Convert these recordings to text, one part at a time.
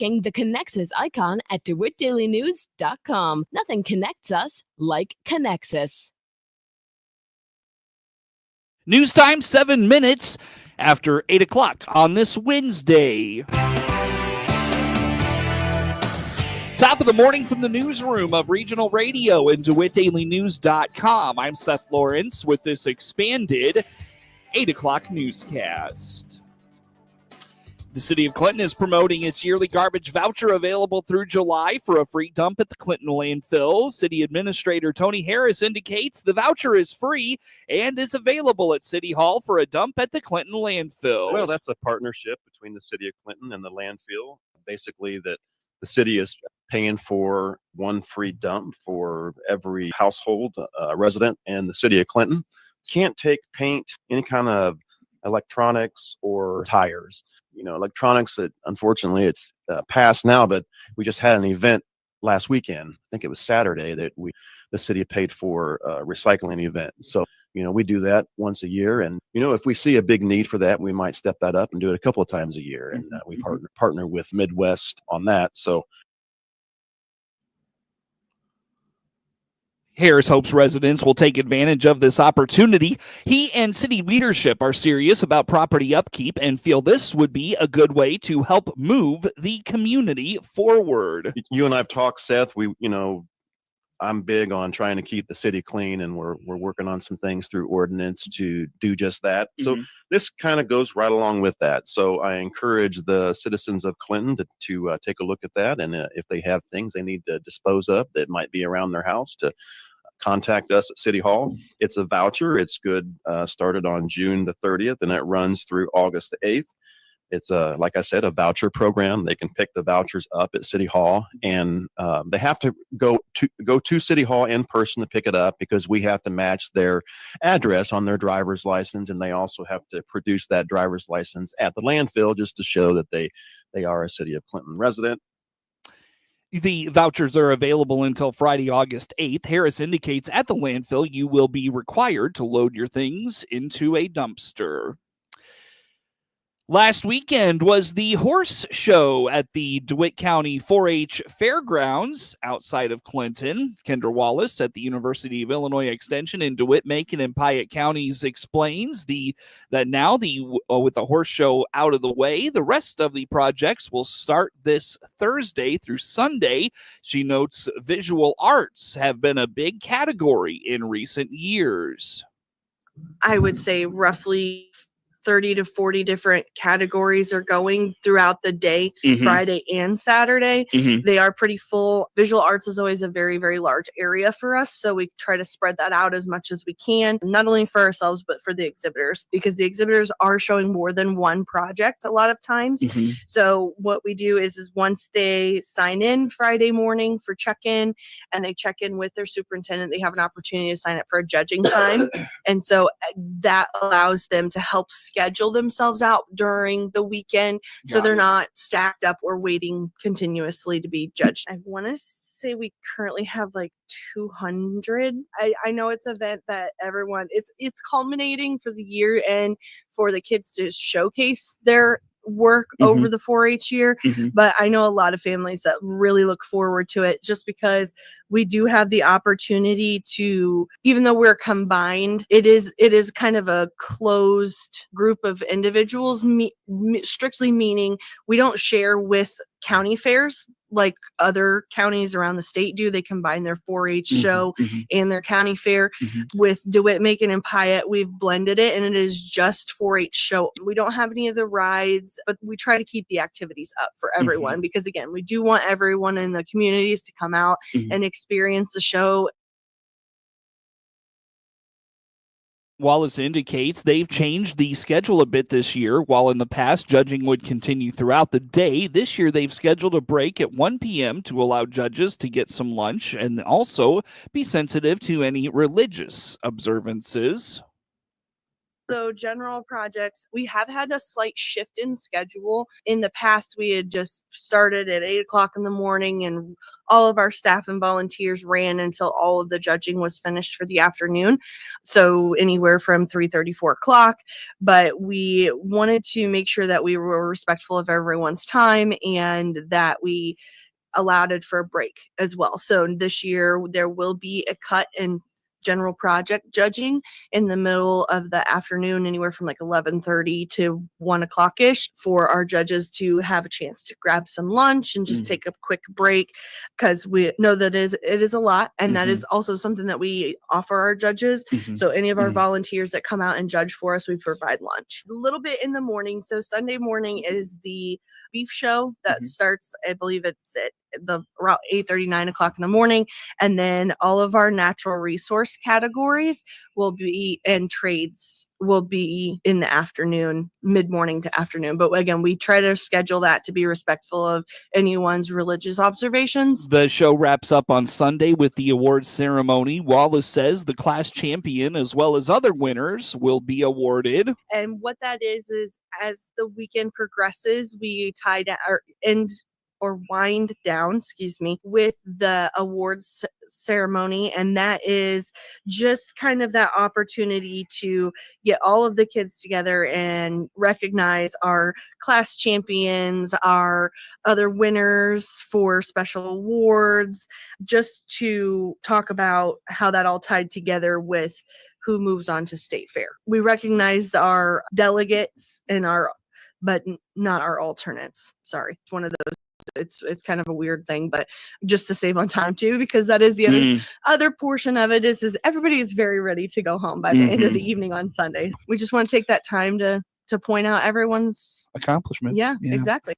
clicking the Connexus icon at DeWittDailyNews.com. Nothing connects us like Connexus. News time, 7 minutes after 8 o'clock on this Wednesday. Top of the morning from the newsroom of Regional Radio and DeWittDailyNews.com. I'm Seth Lawrence with this expanded 8 o'clock newscast. The city of Clinton is promoting its yearly garbage voucher available through July for a free dump at the Clinton landfill. City Administrator Tony Harris indicates the voucher is free and is available at City Hall for a dump at the Clinton landfill. Well, that's a partnership between the city of Clinton and the landfill. Basically, that the city is paying for one free dump for every household resident in the city of Clinton. Can't take paint, any kind of electronics or tires. You know, electronics, unfortunately, it's past now, but we just had an event last weekend. I think it was Saturday that the city paid for a recycling event. So, you know, we do that once a year. And, you know, if we see a big need for that, we might step that up and do it a couple of times a year. And we partner with Midwest on that. So Harris hopes residents will take advantage of this opportunity. He and city leadership are serious about property upkeep and feel this would be a good way to help move the community forward. You and I have talked, Seth. I'm big on trying to keep the city clean, and we're working on some things through ordinance to do just that. So this kind of goes right along with that. So I encourage the citizens of Clinton to take a look at that, and if they have things they need to dispose of that might be around their house, to contact us at City Hall. It's a voucher. It's good. Started on June the 30th, and it runs through August the 8th. It's like I said, a voucher program. They can pick the vouchers up at City Hall, and they have to go to City Hall in person to pick it up, because we have to match their address on their driver's license, and they also have to produce that driver's license at the landfill just to show that they are a City of Clinton resident. The vouchers are available until Friday, August 8th. Harris indicates at the landfill you will be required to load your things into a dumpster. Last weekend was the horse show at the DeWitt County 4-H Fairgrounds outside of Clinton. Kendra Wallace at the University of Illinois Extension in DeWitt, Macon, and Piatt counties explains that now with the horse show out of the way, the rest of the projects will start this Thursday through Sunday. She notes visual arts have been a big category in recent years. I would say roughly 30 to 40 different categories are going throughout the day, Friday and Saturday. They are pretty full. Visual arts is always a very, very large area for us. So we try to spread that out as much as we can, not only for ourselves, but for the exhibitors, because the exhibitors are showing more than one project a lot of times. So what we do is once they sign in Friday morning for check-in, and they check in with their superintendent, they have an opportunity to sign up for a judging time. And so that allows them to help schedule themselves out during the weekend, so they're not stacked up or waiting continuously to be judged. I want to say we currently have like 200. I know it's an event that everyone, it's culminating for the year and for the kids to showcase their work over the 4-H year, but I know a lot of families that really look forward to it, just because we do have the opportunity to, even though we're combined, it is kind of a closed group of individuals, strictly meaning we don't share with county fairs like other counties around the state do. They combine their 4-H show and their county fair. With DeWitt, Macon, and Piatt, we've blended it, and it is just 4-H show. We don't have any of the rides, but we try to keep the activities up for everyone, because again, we do want everyone in the communities to come out and experience the show. Wallace indicates they've changed the schedule a bit this year. While in the past, judging would continue throughout the day, this year they've scheduled a break at 1 p.m. to allow judges to get some lunch and also be sensitive to any religious observances. So general projects, we have had a slight shift in schedule. In the past, we had just started at 8 o'clock in the morning and all of our staff and volunteers ran until all of the judging was finished for the afternoon. So anywhere from 3:30, 4 o'clock. But we wanted to make sure that we were respectful of everyone's time and that we allowed it for a break as well. So this year there will be a cut in general project judging in the middle of the afternoon, anywhere from like 11:30 to 1 o'clock ish, for our judges to have a chance to grab some lunch and just take a quick break, because we know that it is a lot, and that is also something that we offer our judges. So any of our volunteers that come out and judge for us, we provide lunch a little bit in the morning. So Sunday morning is the beef show that starts, I believe it's at around 8:30, 9 o'clock in the morning. And then all of our natural resource categories will be, and trades will be in the afternoon, mid-morning to afternoon. But again, we try to schedule that to be respectful of anyone's religious observations. The show wraps up on Sunday with the awards ceremony. Wallace says the class champion, as well as other winners, will be awarded. And what that is as the weekend progresses, we tie down or end or wind down, with the awards ceremony. And that is just kind of that opportunity to get all of the kids together and recognize our class champions, our other winners for special awards, just to talk about how that all tied together with who moves on to state fair. We recognized our delegates and but not our alternates. Sorry. It's one of those. It's kind of a weird thing, but just to save on time too, because that is the other portion of it is everybody is very ready to go home by the end of the evening on Sunday. We just want to take that time to point out everyone's accomplishments. Yeah, exactly.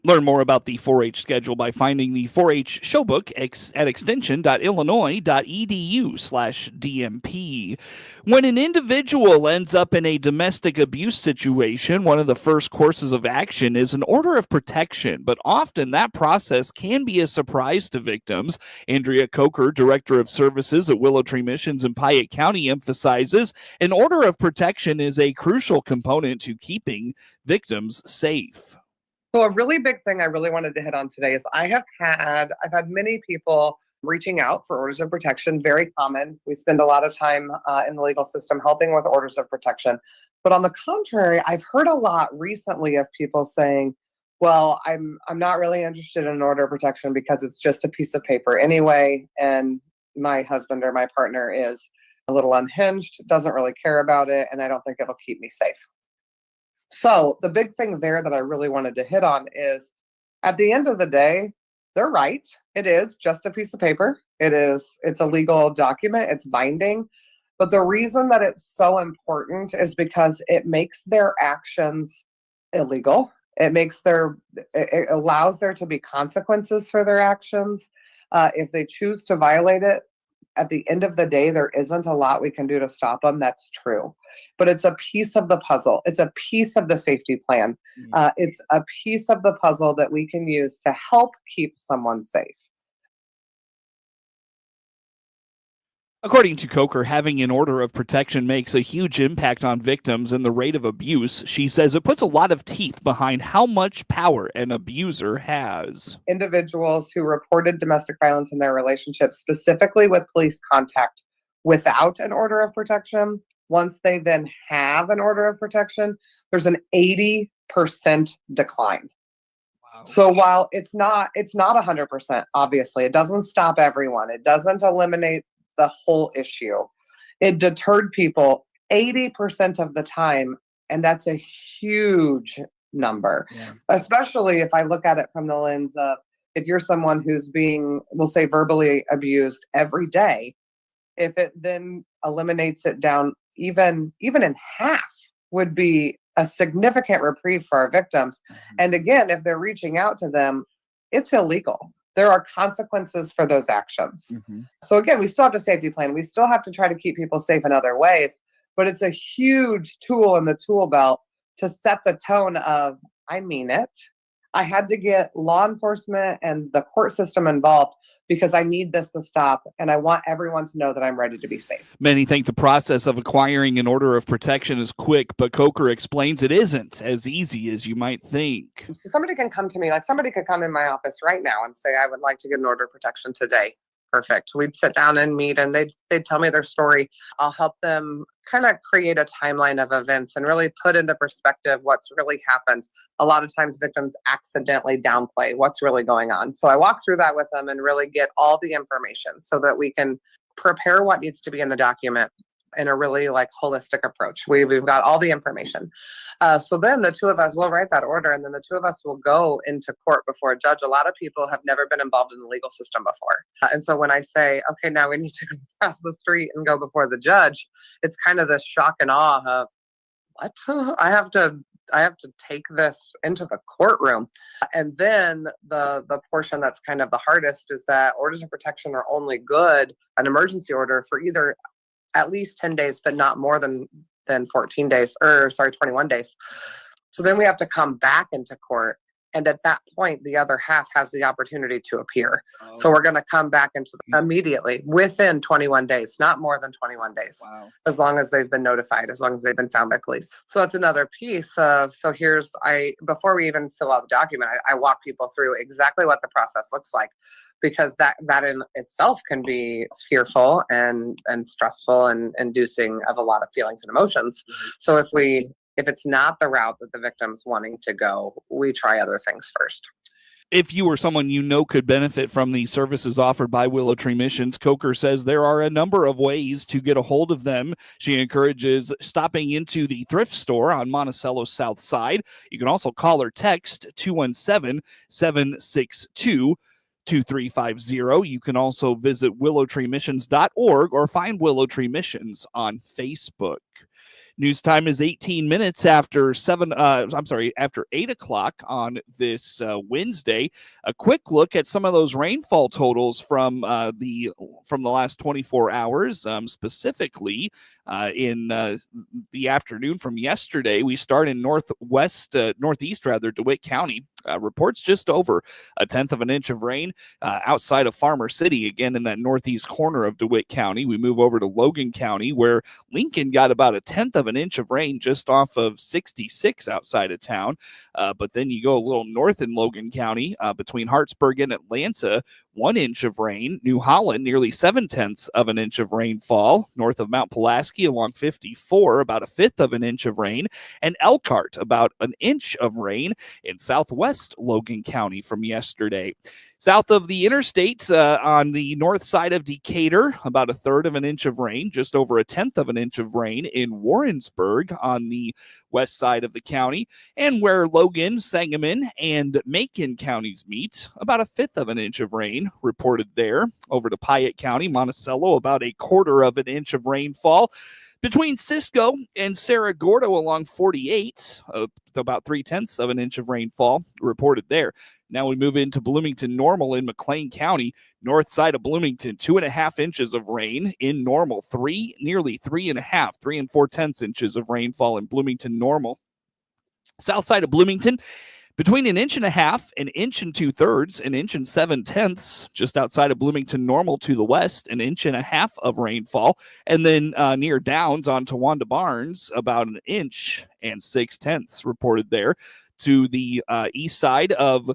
Learn more about the 4-H schedule by finding the 4-H showbook at extension.illinois.edu/DMP. When an individual ends up in a domestic abuse situation, one of the first courses of action is an order of protection, but often that process can be a surprise to victims. Andrea Coker, Director of Services at Willow Tree Missions in Piatt County, emphasizes an order of protection is a crucial component to keeping victims safe. So a really big thing I really wanted to hit on today is I've had many people reaching out for orders of protection. Very common. We spend a lot of time in the legal system helping with orders of protection. But on the contrary, I've heard a lot recently of people saying, well, I'm not really interested in an order of protection because it's just a piece of paper anyway, and my husband or my partner is a little unhinged, doesn't really care about it, and I don't think it'll keep me safe. So the big thing there that I really wanted to hit on is, at the end of the day, they're right. It is just a piece of paper. It's a legal document. It's binding. But the reason that it's so important is because it makes their actions illegal. It allows there to be consequences for their actions. If they choose to violate it, at the end of the day, there isn't a lot we can do to stop them. That's true. But it's a piece of the puzzle. It's a piece of the safety plan. It's a piece of the puzzle that we can use to help keep someone safe. According to Coker, having an order of protection makes a huge impact on victims and the rate of abuse. She says it puts a lot of teeth behind how much power an abuser has. Individuals who reported domestic violence in their relationship, specifically with police contact, without an order of protection, once they then have an order of protection, there's an 80% decline. Wow. So while it's not 100%, obviously, it doesn't stop everyone. It doesn't eliminate the whole issue. It deterred people 80% of the time, and that's a huge number. Especially if I look at it from the lens of, if you're someone who's being, we'll say, verbally abused every day, if it then eliminates it down even in half, would be a significant reprieve for our victims. And again, if they're reaching out to them, it's illegal. There are consequences for those actions. So again, we still have a safety plan. We still have to try to keep people safe in other ways, but it's a huge tool in the tool belt to set the tone of, I mean it. I had to get law enforcement and the court system involved because I need this to stop, and I want everyone to know that I'm ready to be safe. Many think the process of acquiring an order of protection is quick, but Coker explains it isn't as easy as you might think. So somebody can come to me, like somebody could come in my office right now and say, I would like to get an order of protection today. Perfect. We'd sit down and meet, and they'd tell me their story. I'll help them kind of create a timeline of events and really put into perspective what's really happened. A lot of times victims accidentally downplay what's really going on. So I walk through that with them and really get all the information so that we can prepare what needs to be in the document in a really like holistic approach. We've got all the information. So then the two of us will write that order, and then the two of us will go into court before a judge. A lot of people have never been involved in the legal system before. And so when I say, okay, now we need to go across the street and go before the judge, it's kind of this shock and awe of, what? I have to take this into the courtroom. And then the portion that's kind of the hardest is that orders of protection are only good, an emergency order, for either at least 10 days, but not more than 14 days, 21 days. So then we have to come back into court. And at that point, the other half has the opportunity to appear. Oh. So we're going to come back into immediately within 21 days, not more than 21 days. Wow. As long as they've been notified, as long as they've been found by police. So that's another piece of, before we even fill out the document, I walk people through exactly what the process looks like, because that in itself can be fearful and stressful and inducing of a lot of feelings and emotions. Mm-hmm. So if it's not the route that the victim's wanting to go, we try other things first. If you or someone you know could benefit from the services offered by Willow Tree Missions, Coker says there are a number of ways to get a hold of them. She encourages stopping into the thrift store on Monticello's South Side. You can also call or text 217-762-2350. You can also visit willowtreemissions.org or find Willow Tree Missions on Facebook. News time is 18 minutes after 8 o'clock on this Wednesday. A quick look at some of those rainfall totals from the last 24 hours, specifically in the afternoon from yesterday. We start in northeast DeWitt County. Reports just over 1/10 of an inch of rain outside of Farmer City, again in that northeast corner of DeWitt County. We move over to Logan County, where Lincoln got about 1/10 of an inch of rain just off of 66 outside of town. But then you go a little north in Logan County, between Hartsburg and Atlanta, 1 inch of rain. New Holland, nearly 7/10 of an inch of rainfall. North of Mount Pulaski along 54, about 1/5 of an inch of rain. And Elkhart, about 1 inch of rain in southwest Logan County from yesterday. South of the interstate, on the north side of Decatur, about 1/3 of an inch of rain, just over 1/10 of an inch of rain in Warrensburg on the west side of the county, and where Logan, Sangamon, and Macon counties meet, about 1/5 of an inch of rain reported there. Over to Piatt County, Monticello, about 1/4 of an inch of rainfall. Between Cisco and Cerro Gordo along 48, about 3/10 of an inch of rainfall reported there. Now we move into Bloomington Normal in McLean County. North side of Bloomington, 2.5 inches of rain in Normal. Nearly 3.5, 3 4/10 inches of rainfall in Bloomington Normal. South side of Bloomington, between 1.5 inches, 1 2/3, 1 7/10, just outside of Bloomington Normal to the west, 1.5 inches of rainfall. And then near Downs on Towanda Barnes, about 1 6/10 inches reported there. To the east side of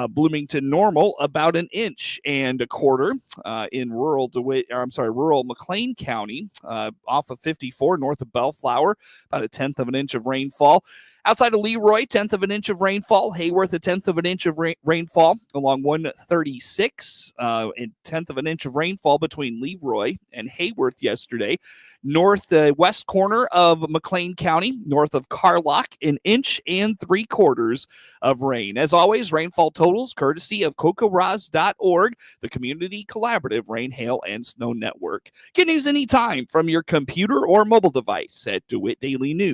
Bloomington Normal, about 1.25 inches in rural McLean County, off of 54 north of Bellflower, about 1/10 of an inch of rainfall. Outside of Leroy, 1/10 of an inch of rainfall. Hayworth, 1/10 of an inch of rainfall along 136, and 1/10 of an inch of rainfall between Leroy and Hayworth yesterday. Northwest corner of McLean County, north of Carlock, 1 3/4 inches of rain. As always, rainfall totals courtesy of CocoRoz.org, the community collaborative rain, hail, and snow network. Get news anytime from your computer or mobile device at DeWitt Daily News.